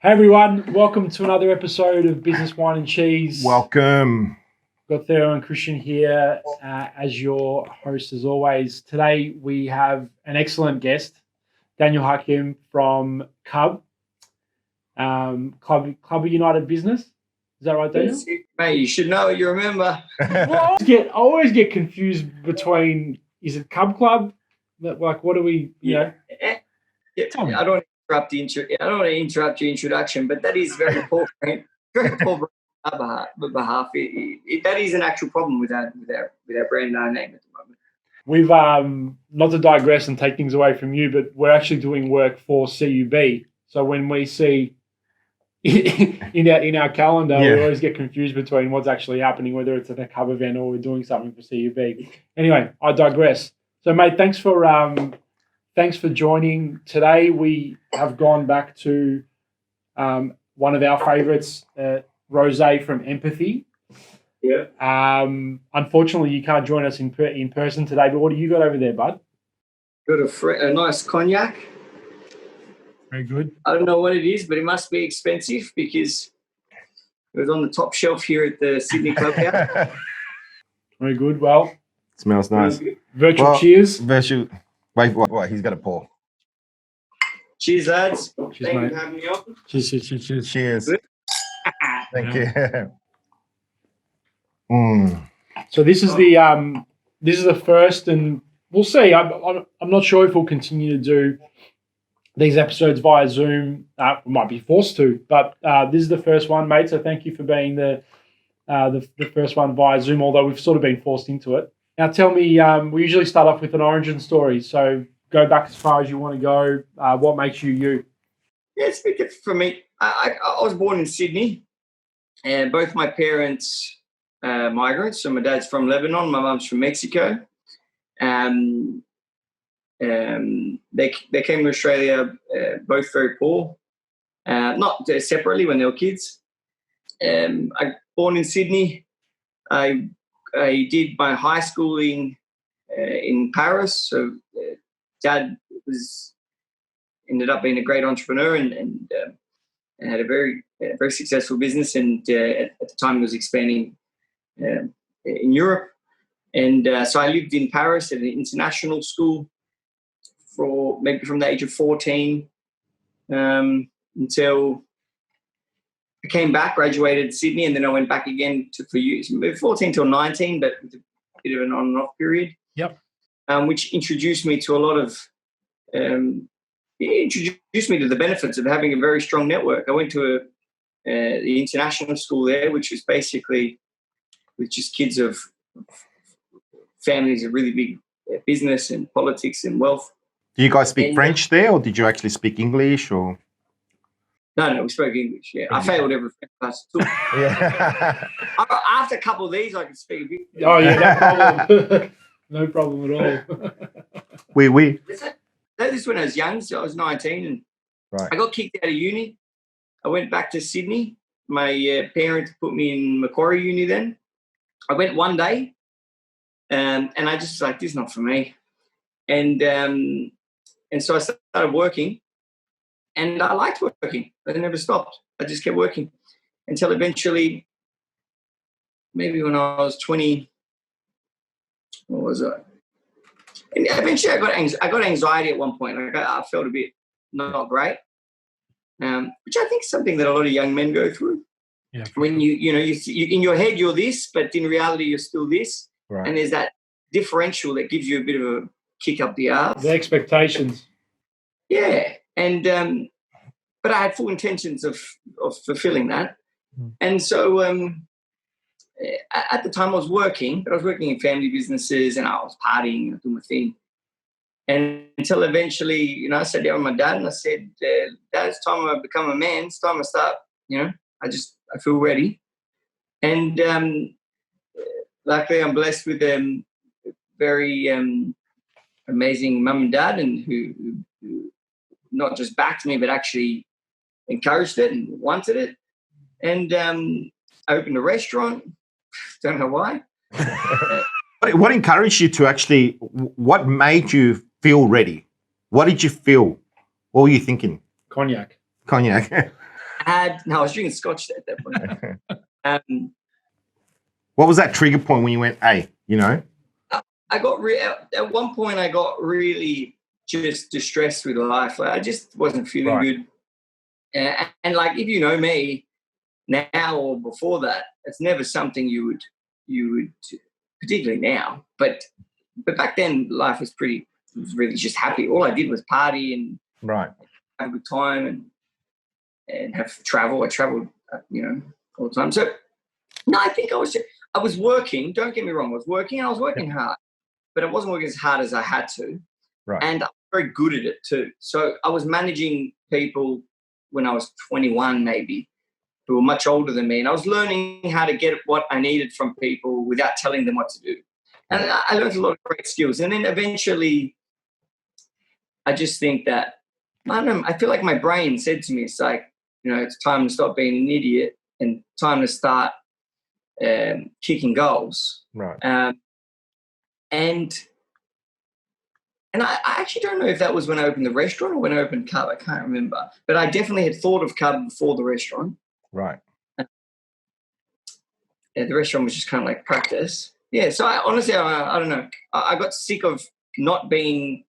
Hey everyone, welcome to another episode of Business Wine and Cheese. Welcome. Got Theo and Christian here as your host as always. Today we have an excellent guest, Daniel Hakim from Club United Business. Is that right, Daniel? Yes, mate, you should know. You remember. Well, I always get confused between, is it Club? Like, what do we, Yeah. I don't want to interrupt your introduction, but that is very poor, right? Very poor on behalf. That is an actual problem with our brand name at the moment. We've not to digress and take things away from you, but we're actually doing work for CUB. So when we see in our calendar, we always get confused between what's actually happening, whether it's at a Cub event or we're doing something for CUB. Anyway, I digress. So, mate, thanks for joining today. We have gone back to one of our favourites, Rosé from Empathy. Yeah. Unfortunately, you can't join us in person today. But what do you got over there, bud? Got a nice cognac. Very good. I don't know what it is, but it must be expensive because it was on the top shelf here at the Sydney Club House. Very good. Well, smells nice. Virtual cheers. Wait, he's got a pour. Cheers, lads. Cheers, Thank mate. you for having me on. Cheers. Thank you. So this is the first, and we'll see. I'm not sure if we'll continue to do these episodes via Zoom. We might be forced to, but this is the first one, mate. So thank you for being the first one via Zoom, although we've sort of been forced into it. Now tell me, we usually start off with an origin story. So go back as far as you want to go. What makes you you? Yeah, speaking for me, I was born in Sydney, and both my parents migrants. So my dad's from Lebanon, my mum's from Mexico. They came to Australia both very poor, not separately when they were kids. I born in Sydney. I did my high schooling in Paris. So dad ended up being a great entrepreneur and had a very successful business. And at the time, he was expanding in Europe. And so I lived in Paris at an international school for maybe from the age of 14 until I came back, graduated Sydney, and then I went back again for years, 14 till 19, but with a bit of an on and off period. Yep. Which introduced me to a lot of, introduced me to the benefits of having a very strong network. I went to the international school there, which was basically with just kids of families of really big business and politics and wealth. Do you guys speak French there, or did you actually speak English? Or no, we spoke English. Yeah, I failed every class. yeah. After a couple of these, I could speak a bit. Oh yeah, no problem. No problem at all. Oui. This is when I was young, so I was 19, and I got kicked out of uni. I went back to Sydney. My parents put me in Macquarie Uni then. I went one day, and I just was like, this is not for me. And so I started working, and I liked working. I never stopped. I just kept working until eventually, maybe when I was 20, what was I? And eventually I got anxiety at one point. I felt a bit not great, which I think is something that a lot of young men go through. Yeah. When you in your head you're this, but in reality you're still this. Right. And there's that differential that gives you a bit of a kick up the arse. The expectations. Yeah, and but I had full intentions of fulfilling that, and so at the time I was working, but I was working in family businesses and I was partying and doing my thing, and until eventually, I sat down with my dad and I said, "Dad, it's time I become a man. It's time I start. I feel ready," and luckily I'm blessed with very amazing mum and dad, and who not just backed me, but actually encouraged it and wanted it. And I opened a restaurant. Don't know why. What encouraged you to actually, what made you feel ready? What did you feel? What were you thinking? Cognac. I was drinking scotch at that point. What was that trigger point when you went, hey, you know? At one point I got really just distressed with life. Like, I just wasn't feeling good. And like, if you know me now or before that, it's never something you would particularly now. But back then life was really just happy. All I did was party and have a good time and have travel. I traveled, all the time. So no, I think I was working. Don't get me wrong. I was working and I was working hard, but I wasn't working as hard as I had to. Right. And I was very good at it too. So I was managing people when I was 21, maybe, who were much older than me. And I was learning how to get what I needed from people without telling them what to do. And I learned a lot of great skills. And then eventually I just think that, I don't know, I feel like my brain said to me, it's like, it's time to stop being an idiot and time to start kicking goals. Right. And I actually don't know if that was when I opened the restaurant or when I opened Cub. I can't remember. But I definitely had thought of Cub before the restaurant. Right. The restaurant was just kind of like practice. Yeah, so I honestly don't know. I got sick of not being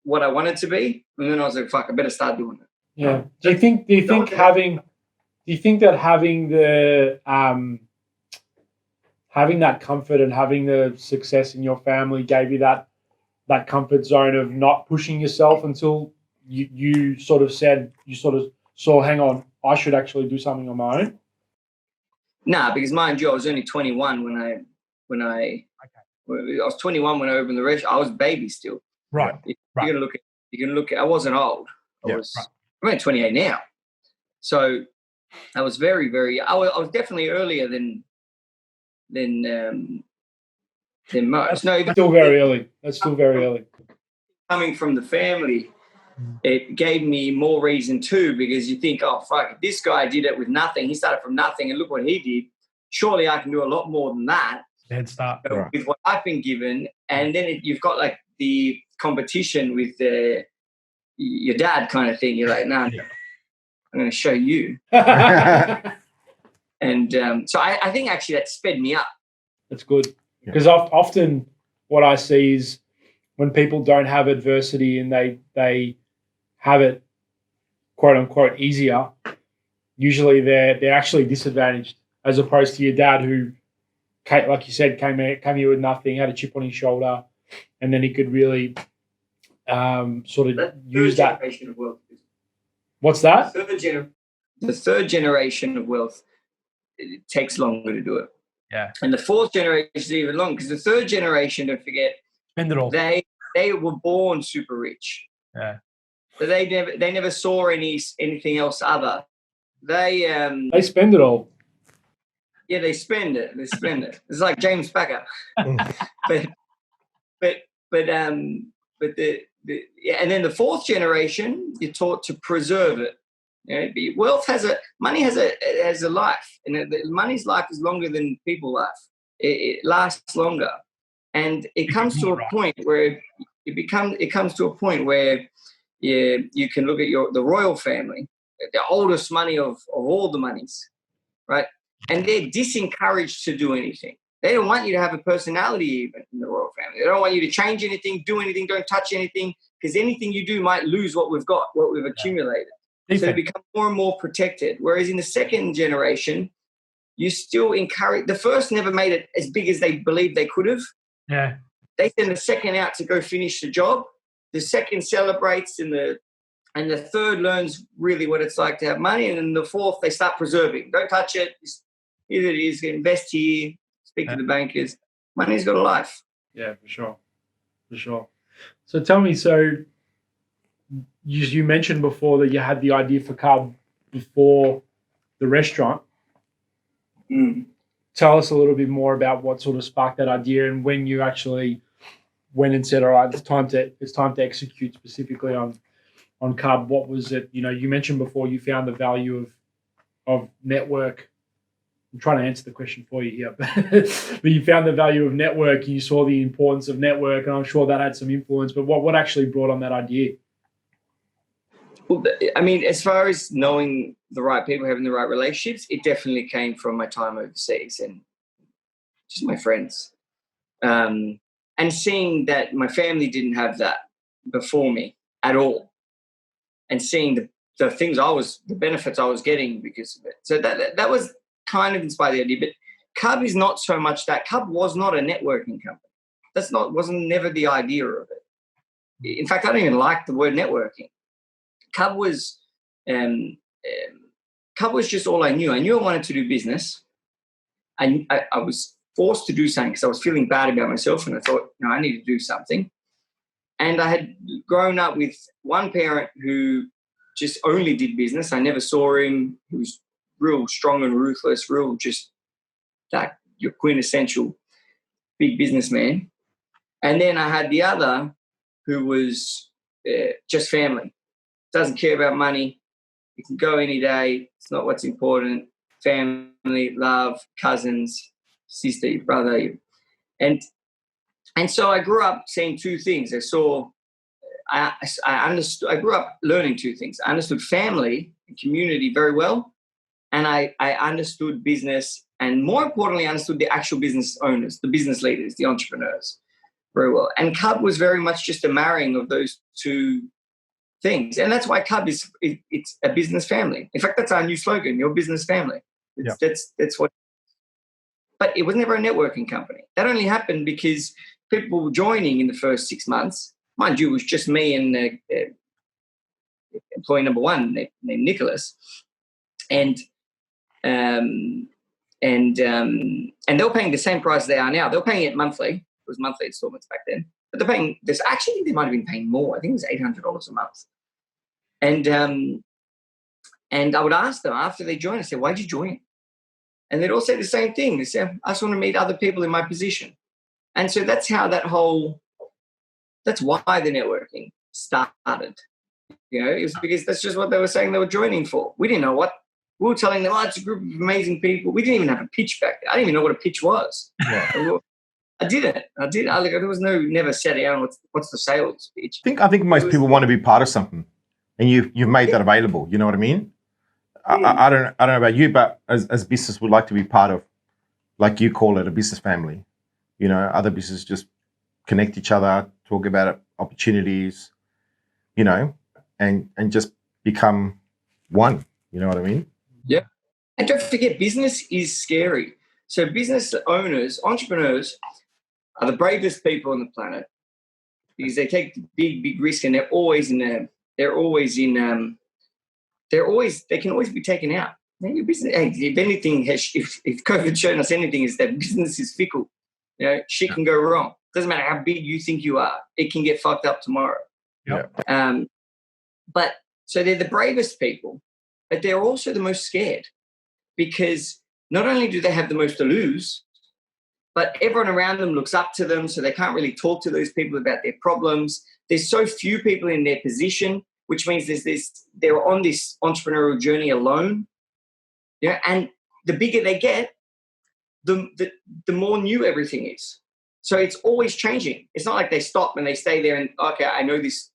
what I wanted to be. And then I was like, fuck, I better start doing it. Yeah. Do you think having the having that comfort and having the success in your family gave you that comfort zone of not pushing yourself until you sort of saw, hang on, I should actually do something on my own? Nah, because mind you, I was only 21 when I was 21 when I opened the restaurant. I was a baby still. Right. You're gonna look at. I wasn't old. I'm only 28 now. So I was very, very. I was definitely earlier than most. That's still very early. That's still very early. Coming from the family, it gave me more reason too, because you think, oh fuck, this guy did it with nothing. He started from nothing, and look what he did. Surely I can do a lot more than that. Head start with what I've been given, and then you've got like the competition with your dad kind of thing. You're like, no, I'm going to show you. And so I think actually that sped me up. That's good, because often what I see is when people don't have adversity and they have it quote unquote easier, usually they're actually disadvantaged, as opposed to your dad who, like you said, came here with nothing, had a chip on his shoulder, and then he could really sort of use that. Generation of wealth. What's that? The third generation of wealth, it takes longer to do it. Yeah. And the fourth generation is even longer, because the third generation, don't forget, spend it all. They were born super rich. Yeah. So they never saw anything else other. They spend it all. Yeah, they spend it. It's like James Packer. but and then the fourth generation, you're taught to preserve it. Money has a life, and money's life is longer than people's life. It lasts longer, and it comes to a point where you can look at the royal family, the oldest money of all the monies, right? And they're disencouraged to do anything. They don't want you to have a personality even in the royal family. They don't want you to change anything, do anything, don't touch anything, because anything you do might lose what we've got, what we've accumulated. So they become more and more protected. Whereas in the second generation, you still encourage. The first never made it as big as they believed they could have. Yeah. They send the second out to go finish the job. The second celebrates, and the third learns really what it's like to have money. And then the fourth, they start preserving. Don't touch it. Here it is. Invest here. Speak to the bankers. Money's got a life. Yeah, for sure. So tell me, you mentioned before that you had the idea for Cub before the restaurant. Tell us a little bit more about what sort of sparked that idea and when you actually went and said, all right, it's time to execute specifically on Cub. What was it? You mentioned before you found the value of network. I'm trying to answer the question for you here, but you found the value of network. You saw the importance of network, and I'm sure that had some influence. But what actually brought on that idea? Well, I mean, as far as knowing the right people, having the right relationships, it definitely came from my time overseas and just my friends. And seeing that my family didn't have that before me at all, and seeing the things the benefits I was getting because of it. So that was kind of inspired the idea. But Cub is not so much that. Cub was not a networking company. Wasn't never the idea of it. In fact, I don't even like the word networking. Cub was just all I knew. I knew I wanted to do business. I was forced to do something because I was feeling bad about myself, and I thought, no, I need to do something. And I had grown up with one parent who just only did business. I never saw him. He was real strong and ruthless, real just that your quintessential big businessman. And then I had the other who was just family. Doesn't care about money. You can go any day. It's not what's important. Family, love, cousins, sister, your brother. And so I grew up seeing two things. I grew up learning two things. I understood family and community very well. And I understood business, and more importantly, I understood the actual business owners, the business leaders, the entrepreneurs very well. And Cub was very much just a marrying of those two things. And that's why Cub it's a business family. In fact, that's our new slogan, your business family. That's what. But it was never a networking company. That only happened because people were joining in the first 6 months. Mind you, it was just me and employee number one named Nicholas. And they were paying the same price they are now. They were paying it monthly. It was monthly installments back then. But they're paying this. Actually, they might have been paying more. I think it was $800 a month. And I would ask them after they joined, I said, why'd you join? And they'd all say the same thing. They said, I just want to meet other people in my position. And so that's how that's why the networking started. You know, it was because that's just what they were saying they were joining for. We didn't know what. We were telling them, it's a group of amazing people. We didn't even have a pitch back then. I didn't even know what a pitch was. Yeah. I didn't. There was never sat down, what's the sales pitch? I think most people want to be part of something, and you've made that available. You know what I mean? Yeah. I don't know about you, but as business would like to be part of, like you call it, a business family. You know, other businesses just connect each other, talk about opportunities, you know, and just become one. You know what I mean? Yeah. And don't forget, business is scary. So business owners, entrepreneurs are the bravest people on the planet because they take big risk, and they can always be taken out. Your business, if anything, if COVID shown us anything, is that business is fickle. You know, shit can go wrong. Doesn't matter how big you think you are, it can get fucked up tomorrow. Yeah. But so they're the bravest people, but they're also the most scared because not only do they have the most to lose, but everyone around them looks up to them, so they can't really talk to those people about their problems. There's so few people in their position, which means they're on this entrepreneurial journey alone. Yeah, and the bigger they get, the more new everything is. So it's always changing. It's not like they stop and they stay there and, okay, I know this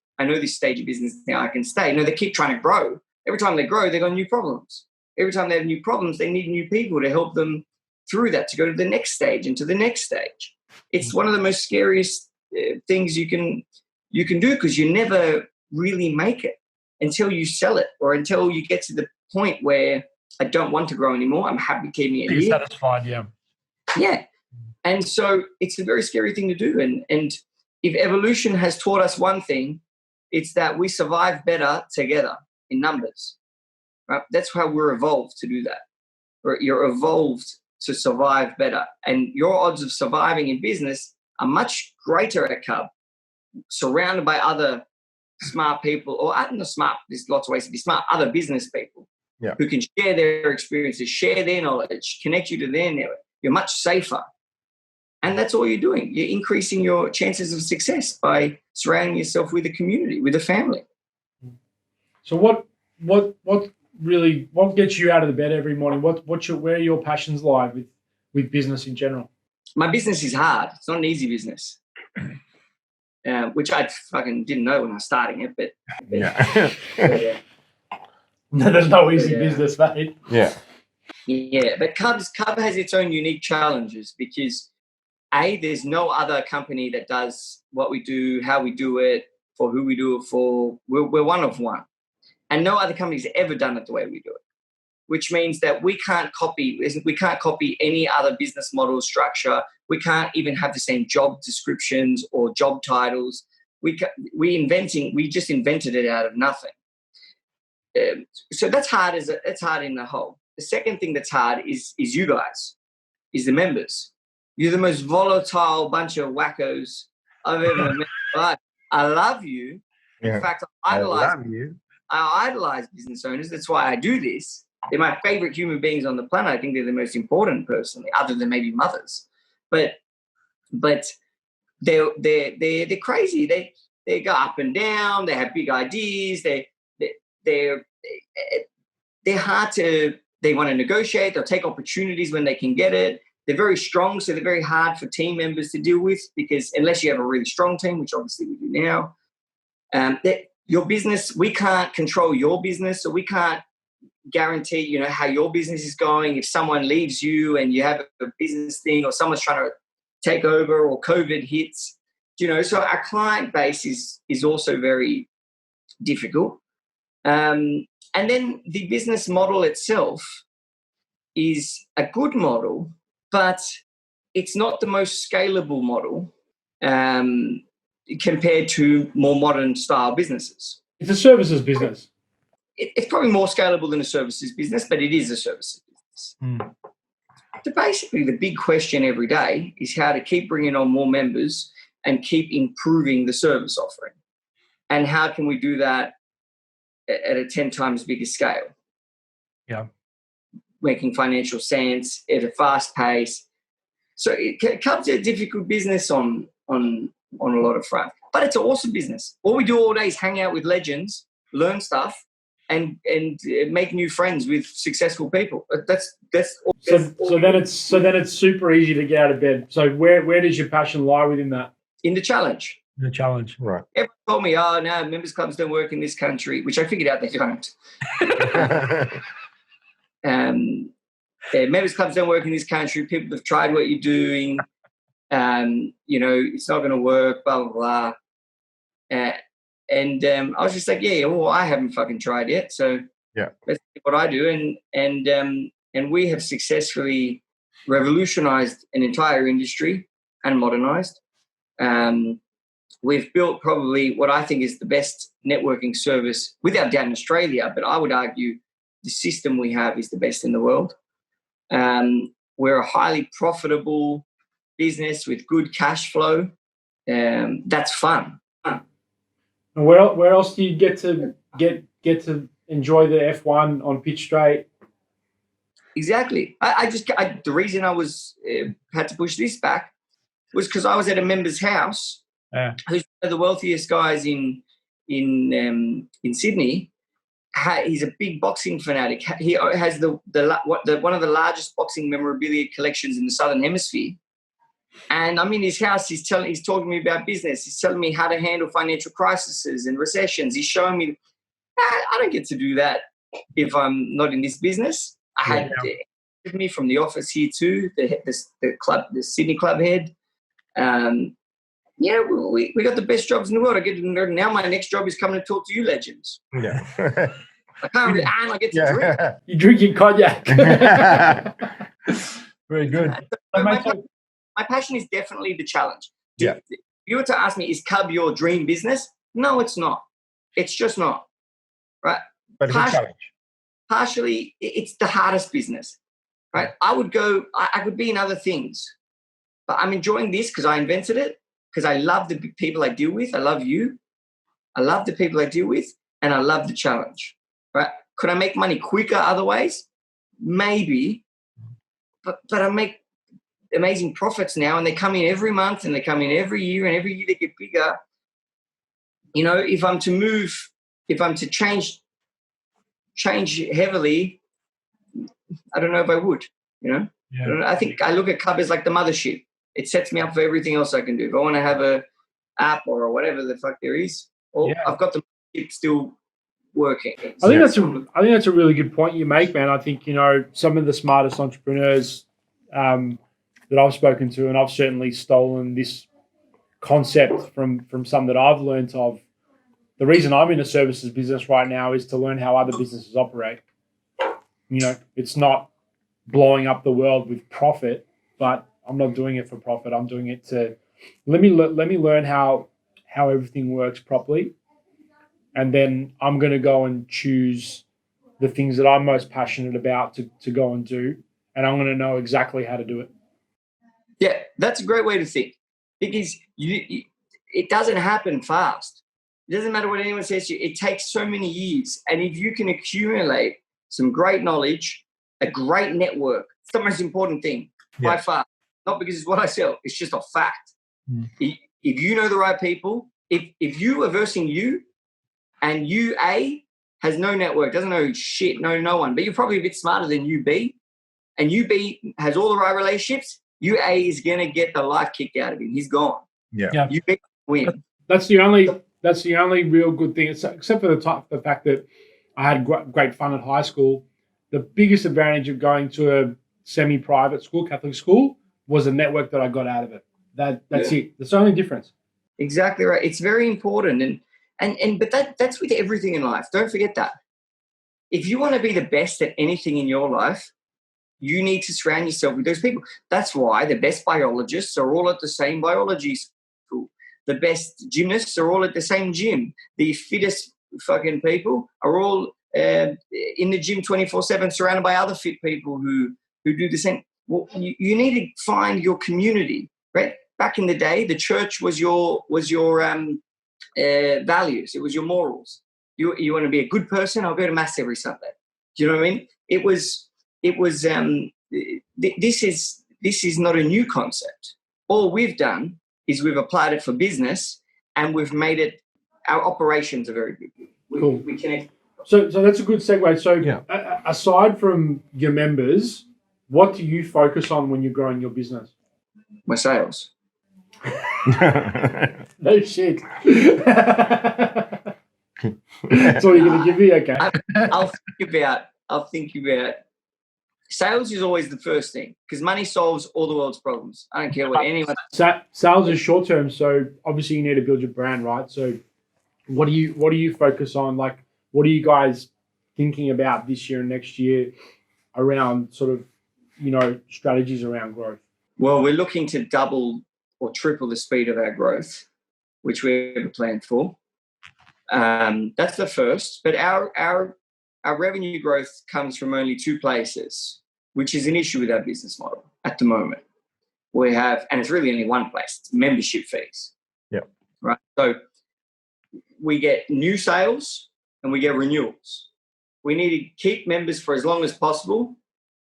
stage of business now, I can stay. No, they keep trying to grow. Every time they grow, they got new problems. Every time they have new problems, they need new people to help them through that, to go to the next stage and to the next stage. It's one of the most scariest things you can do, because you never really make it until you sell it, or until you get to the point where I don't want to grow anymore. I'm happy keeping it here. Be satisfied, yeah. Yeah. And so it's a very scary thing to do. And if evolution has taught us one thing, it's that we survive better together in numbers. Right? That's how we're evolved to do that. You're evolved to survive better. And your odds of surviving in business are much greater at Cub, surrounded by other smart people, or not smart, there's lots of ways to be smart, other business people who can share their experiences, share their knowledge, connect you to their network. You're much safer. And that's all you're doing. You're increasing your chances of success by surrounding yourself with a community, with a family. So what gets you out of the bed every morning? Where your passions lie with business in general? My business is hard. It's not an easy business. which I fucking didn't know when I was starting it. But Yeah. No, there's no easy business, mate. Yeah. Yeah, but Cub has its own unique challenges because there's no other company that does what we do, how we do it, for who we do it for. We're one of one, and no other company's ever done it the way we do it. Which means that we can't copy any other business model structure. We can't even have the same job descriptions or job titles. We just invented it out of nothing. So that's hard. That's hard in the whole. The second thing that's hard is you guys, is the members. You're the most volatile bunch of wackos I've ever met. But I love you. Yeah. In fact, I love you. I idolize business owners. That's why I do this. They're my favorite human beings on the planet. I think they're the most important personally, other than maybe mothers. But they're crazy. They go up and down. They have big ideas. They're hard to. They want to negotiate. They'll take opportunities when they can get it. They're very strong, so they're very hard for team members to deal with because unless you have a really strong team, which obviously we do now, your business, we can't control your business, so we can't guarantee, how your business is going. If someone leaves you and you have a business thing or someone's trying to take over or COVID hits, so our client base is also very difficult. And then the business model itself is a good model, but it's not the most scalable model compared to more modern style businesses. It's a services business. It's probably more scalable than a services business, but it is a services business. So basically, the big question every day is how to keep bringing on more members and keep improving the service offering. And how can we do that at a 10 times bigger scale? Yeah. Making financial sense at a fast pace. So it comes to a difficult business on a lot of fronts. But it's an awesome business. All we do all day is hang out with legends, learn stuff, and make new friends with successful people. That's so then it's super easy to get out of bed. So where does your passion lie within that? In the challenge. The challenge, right? Everyone told me, "Oh no, members clubs don't work in this country," which I figured out they don't. Members clubs don't work in this country. People have tried what you're doing. It's not going to work. Blah blah blah. And I was just like, well, I haven't fucking tried yet. So that's what I do. And we have successfully revolutionized an entire industry and modernized. We've built probably what I think is the best networking service without doubt in Australia, but I would argue the system we have is the best in the world. We're a highly profitable business with good cash flow. That's fun. And where else do you get to enjoy the F1 on pitch straight? Exactly. The reason I had to push this back was because I was at a member's house, who's one of the wealthiest guys in Sydney. He's a big boxing fanatic. He has one of the largest boxing memorabilia collections in the Southern Hemisphere. And I'm in his house. He's talking to me about business. He's telling me how to handle financial crises and recessions. He's showing me. I don't get to do that if I'm not in this business. I had with me from the office here too. The Sydney club head. We got the best jobs in the world. Now my next job is coming to talk to you legends. Yeah. I can't really, and I get to drink. You're drinking cognac. Very good. My passion is definitely the challenge. Yeah. If you were to ask me, is Cub your dream business? No, it's not. It's just not. Right? But it's a challenge. Partially, it's the hardest business. Right? I could be in other things. But I'm enjoying this because I invented it, because I love the people I deal with. I love you. I love the people I deal with, and I love the challenge. Right? Could I make money quicker other ways? Maybe. But I make amazing profits now, and they come in every month, and they come in every year, and every year they get bigger. If I'm to change heavily, I don't know if I would. I think I look at Cub as like the mothership. It sets me up for everything else I can do. If I want to have app or whatever the fuck there is. Or I've got the membership still working. I think that's a really good point you make, man. I think, you know, some of the smartest entrepreneurs that I've spoken to, and I've certainly stolen this concept from some that I've learned of. The reason I'm in a services business right now is to learn how other businesses operate. You know, it's not blowing up the world with profit, but I'm not doing it for profit. I'm doing it to let me learn how everything works properly, and then I'm going to go and choose the things that I'm most passionate about to go and do, and I'm going to know exactly how to do it. Yeah, that's a great way to think, because it doesn't happen fast. It doesn't matter what anyone says to you. It takes so many years. And if you can accumulate some great knowledge, a great network, it's the most important thing by far. Not because it's what I sell. It's just a fact. If you know the right people, if you are versing you, and you A has no network, doesn't know shit, no one, but you're probably a bit smarter than you B, and you B has all the right relationships, you A is going to get the life kicked out of him. He's gone. Yeah. You B win. That's the only real good thing, except for the fact that I had great fun at high school. The biggest advantage of going to a semi-private school, Catholic school, was the network that I got out of it. That's it. That's the only difference. Exactly right. It's very important, but that's with everything in life. Don't forget that. If you want to be the best at anything in your life, you need to surround yourself with those people. That's why the best biologists are all at the same biology school. The best gymnasts are all at the same gym. The fittest fucking people are all in the gym 24/7, surrounded by other fit people who do the same. Well, you need to find your community, right? Back in the day, the church was your values. It was your morals. You want to be a good person? I'll go to mass every Sunday. Do you know what I mean? It was. This is not a new concept. All we've done is we've applied it for business, and we've made it. Our operations are very big. Cool. We connect. So that's a good segue. So aside from your members, what do you focus on when you're growing your business? My sales. No shit. That's all you're going to give me, okay? I'll think about. Sales is always the first thing, because money solves all the world's problems. I don't care what anyone. Sales is short term, so obviously you need to build your brand, right? So, what do you focus on? Like, what are you guys thinking about this year and next year around sort of, you know, strategies around growth? Well, we're looking to double or triple the speed of our growth, which we have a plan for. That's the first, but our revenue growth comes from only two places, which is an issue with our business model at the moment. We have, and it's really only one place, it's membership fees. Yeah. Right. So we get new sales and we get renewals. We need to keep members for as long as possible,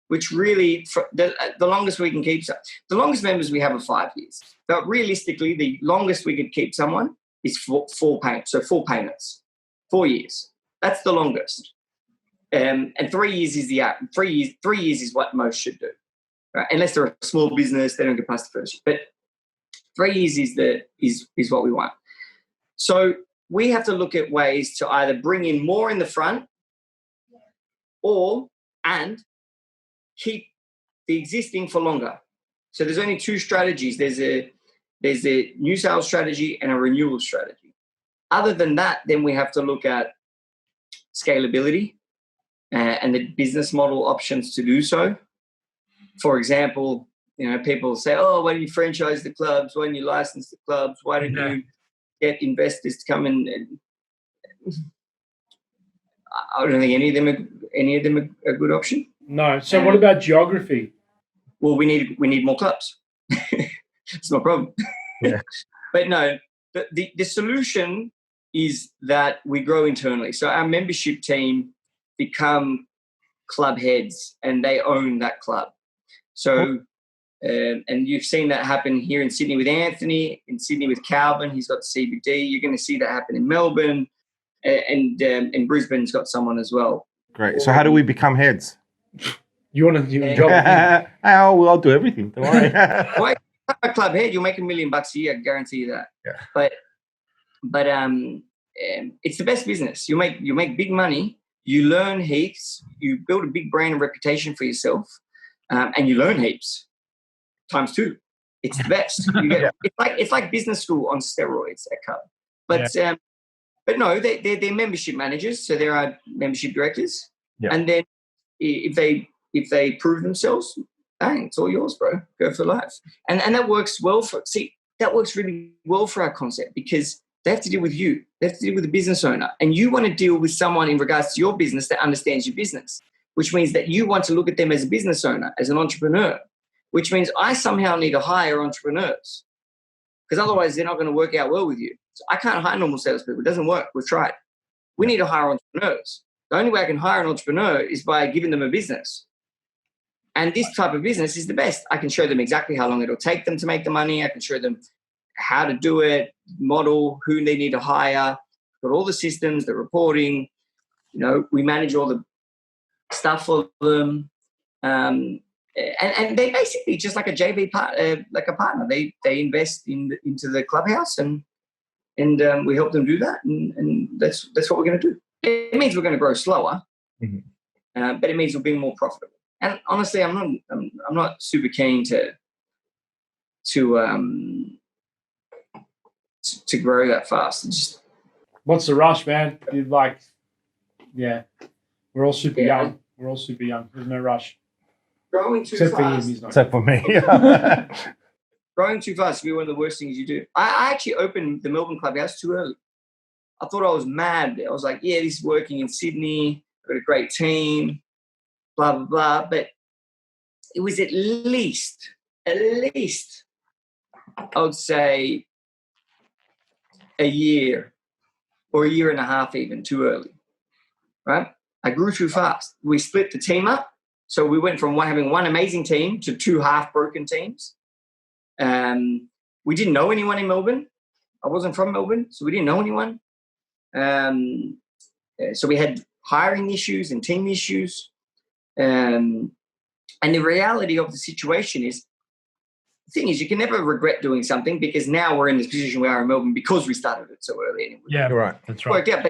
which really, the longest we can keep, the longest members we have are 5 years. But realistically, the longest we could keep someone is four payments. So 4 payments, 4 years. That's the longest. And 3 years is the 3 years is what most should do, right? Unless they're a small business, they don't get past the first year. But 3 years is what we want. So we have to look at ways to either bring in more in the front, and keep the existing for longer. So there's only 2 strategies. There's a new sales strategy and a renewal strategy. Other than that, then we have to look at scalability and the business model options to do so. For example, you know, people say, "Oh, why don't you franchise the clubs? Why don't you license the clubs? Why don't you get investors to come in?" And I don't think any of them are a good option. No. So what about geography? Well, we need more clubs. It's no problem. Yeah. But no, the solution is that we grow internally. So our membership team become club heads and they own that club. So, and you've seen that happen here in Sydney with Anthony, in Sydney with Calvin. He's got the CBD. You're going to see that happen in Melbourne, and Brisbane's got someone as well. Great. So how do we become heads? You want to do a job? Oh, well, I'll do everything. Don't worry. a club head, you'll make $1 million a year. I guarantee you that. Yeah. But it's the best business. You make big money. You learn heaps. You build a big brand and reputation for yourself, and you learn heaps times 2. It's the best. You get, it's like business school on steroids at Cub. But no, they're membership managers, so there are membership directors. Yeah. And then if they prove themselves, bang, it's all yours, bro. Go for life. And that works well that works really well for our concept because they have to deal with you. They have to deal with the business owner. And you want to deal with someone in regards to your business that understands your business, which means that you want to look at them as a business owner, as an entrepreneur, which means I somehow need to hire entrepreneurs because otherwise they're not going to work out well with you. So I can't hire normal salespeople. It doesn't work. We've tried. We need to hire entrepreneurs. The only way I can hire an entrepreneur is by giving them a business. And this type of business is the best. I can show them exactly how long it'll take them to make the money. I can show them how to do it, model, who they need to hire, got all the systems, the reporting. We manage all the stuff for them. And they basically just like a JV like a partner. They invest into the clubhouse and we help them do that. And that's what we're going to do. It means we're going to grow slower, but it means we'll be more profitable. And honestly, I'm not super keen to grow that fast. What's the rush, man? We're all super young. We're all super young. There's no rush. Growing too Except fast. for him, he's not. Except for me. Growing too fast will be one of the worst things you do. I actually opened the Melbourne clubhouse too early. I thought I was mad. I was like, yeah, this is working in Sydney. I've got a great team, blah, blah, blah. But it was at least, I would say, a year or a year and a half even too early, right? I grew too fast. We split the team up. So we went from having one amazing team to 2 half-broken teams. We didn't know anyone in Melbourne. I wasn't from Melbourne, so we didn't know anyone. So we had hiring issues and team issues. And the reality of the situation is, the thing is, you can never regret doing something because now we're in this position we are in Melbourne because we started it so early anyway. Yeah, right. That's right. Yeah,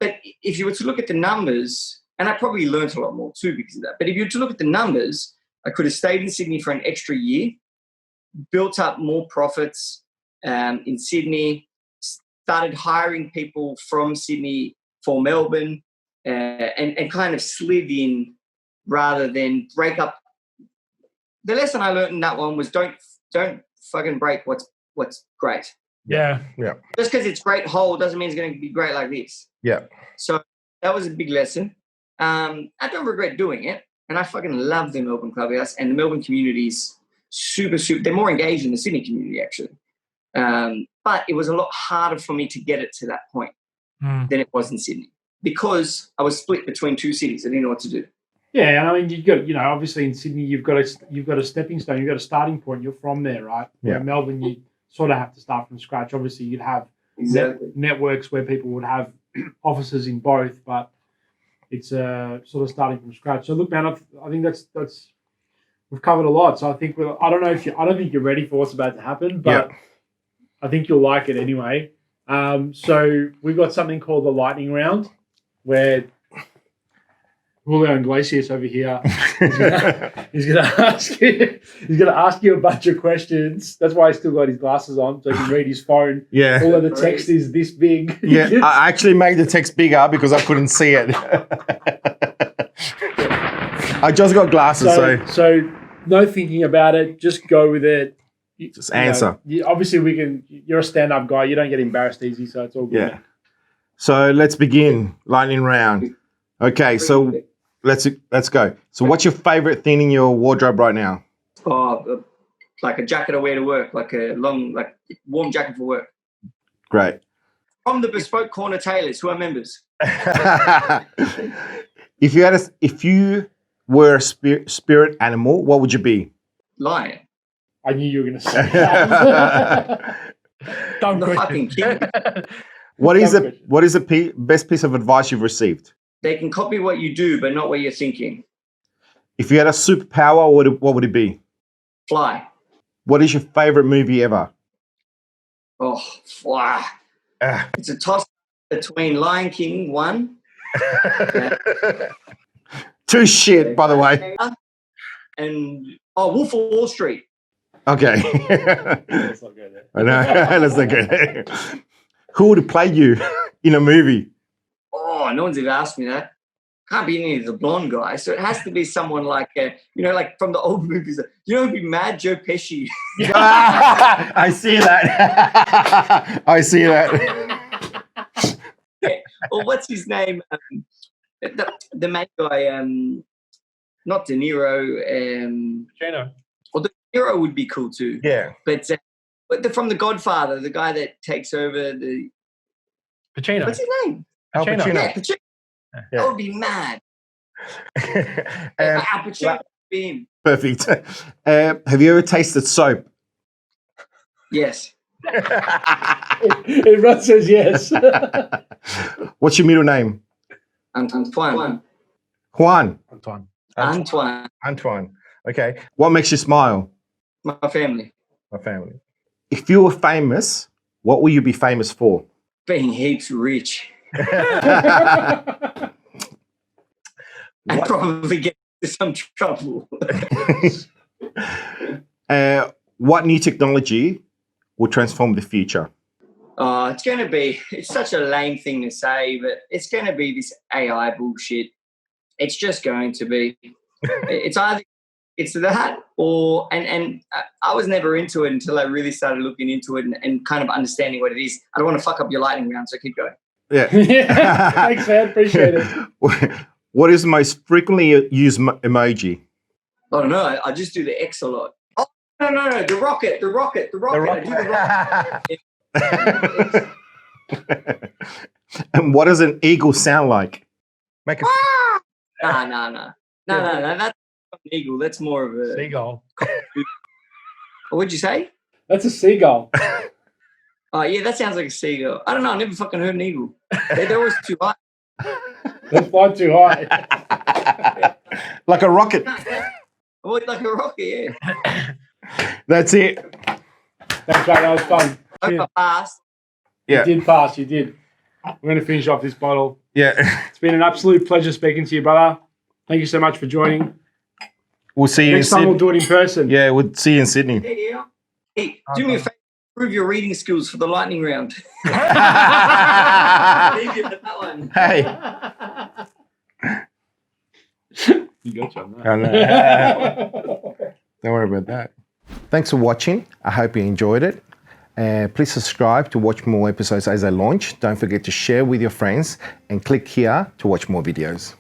but if you were to look at the numbers, and I probably learned a lot more too because of that, but if you were to look at the numbers, I could have stayed in Sydney for an extra year, built up more profits in Sydney, started hiring people from Sydney for Melbourne, and kind of slid in rather than break up. The lesson I learned in that one was don't fucking break what's great. Yeah. Just because it's great whole doesn't mean it's going to be great like this. Yeah. So that was a big lesson. I don't regret doing it, and I fucking love the Melbourne clubhouse, and the Melbourne community is super. They're more engaged in the Sydney community actually, but it was a lot harder for me to get it to that point than it was in Sydney because I was split between 2 cities. I didn't know what to do. Yeah, and I mean, you've got, obviously in Sydney, you've got a stepping stone, you've got a starting point. You're from there, right? Yeah. Where Melbourne, you sort of have to start from scratch. Obviously, you'd have networks where people would have offices in both, but it's sort of starting from scratch. So look, man, I think that's we've covered a lot. So I think I don't think you're ready for what's about to happen, but I think you'll like it anyway. So we've got something called the lightning round, where Julio Iglesias over here he's going to ask you a bunch of questions. That's why he's still got his glasses on, so he can read his phone. Yeah. Although the text is this big. Yeah, I actually made the text bigger because I couldn't see it. I just got glasses, so no thinking about it. Just go with it. Just answer. Obviously, you're a stand-up guy. You don't get embarrassed easy, so it's all good. Yeah. So let's begin. Lightning round. Okay, so let's go. So what's your favorite thing in your wardrobe right now? Oh, like a jacket I wear to work, like a warm jacket for work. Great. From the Bespoke Corner Tailors, who are members. If you were a spirit animal, what would you be? Lion. I knew you were going to say that. I'm the fucking king. What is the best piece of advice you've received? They can copy what you do, but not what you're thinking. If you had a superpower, what would it be? Fly. What is your favorite movie ever? Oh, wow. Ah. It's a toss between Lion King 1. Too shit, by the way. And Wolf of Wall Street. Okay. Let's not go there. I know. Let's not go there. Who would play you in a movie? Oh, no one's ever asked me that. Can't be any of the blonde guy. So it has to be someone like, like from the old movies. Who'd be mad? Joe Pesci. I see that. I see that. Or what's his name? The main guy, not De Niro. Pacino. Well, De Niro would be cool too. Yeah. But from The Godfather, the guy that takes over the... Pacino. What's his name? Al Pacino. Yeah, Pacino. Yeah. That would be mad. Al Pacino would be him. Perfect. Have you ever tasted soap? Yes. Everyone says yes. What's your middle name? Antoine. Juan. Antoine. Okay. What makes you smile? My family. My family. If you were famous, what will you be famous for? Being heaps rich. What? And probably get into some trouble. What new technology will transform the future? It's such a lame thing to say, but it's going to be this AI bullshit. It's just going to be. It's either it's that or, and I was never into it until I really started looking into it and kind of understanding what it is. I don't want to fuck up your lightning round, so keep going. Yeah. Thanks, man. Appreciate it. What is the most frequently used emoji? I don't know. I just do the X a lot. Oh, no. The rocket. I do the rocket. And what does an eagle sound like? Make a No. That's not an eagle. That's more of a Seagull. What'd you say? That's a seagull. Oh, yeah, that sounds like a seagull. I don't know. I never fucking heard an eagle. They're always too high. They fly too high. Like a rocket. Like a rocket, yeah. That's it. Thanks, mate. That was fun. I passed. Yeah. You did pass. You did. We're going to finish off this bottle. Yeah. It's been an absolute pleasure speaking to you, brother. Thank you so much for joining. We'll see you Next in time Sydney. we'll do it in person. Yeah, we'll see you in Sydney. Yeah. Hey, do me a favor. Improve your reading skills for the lightning round. That one. Hey. You got you on that. I know. Don't worry about that. Thanks for watching. I hope you enjoyed it. Please subscribe to watch more episodes as they launch. Don't forget to share with your friends and click here to watch more videos.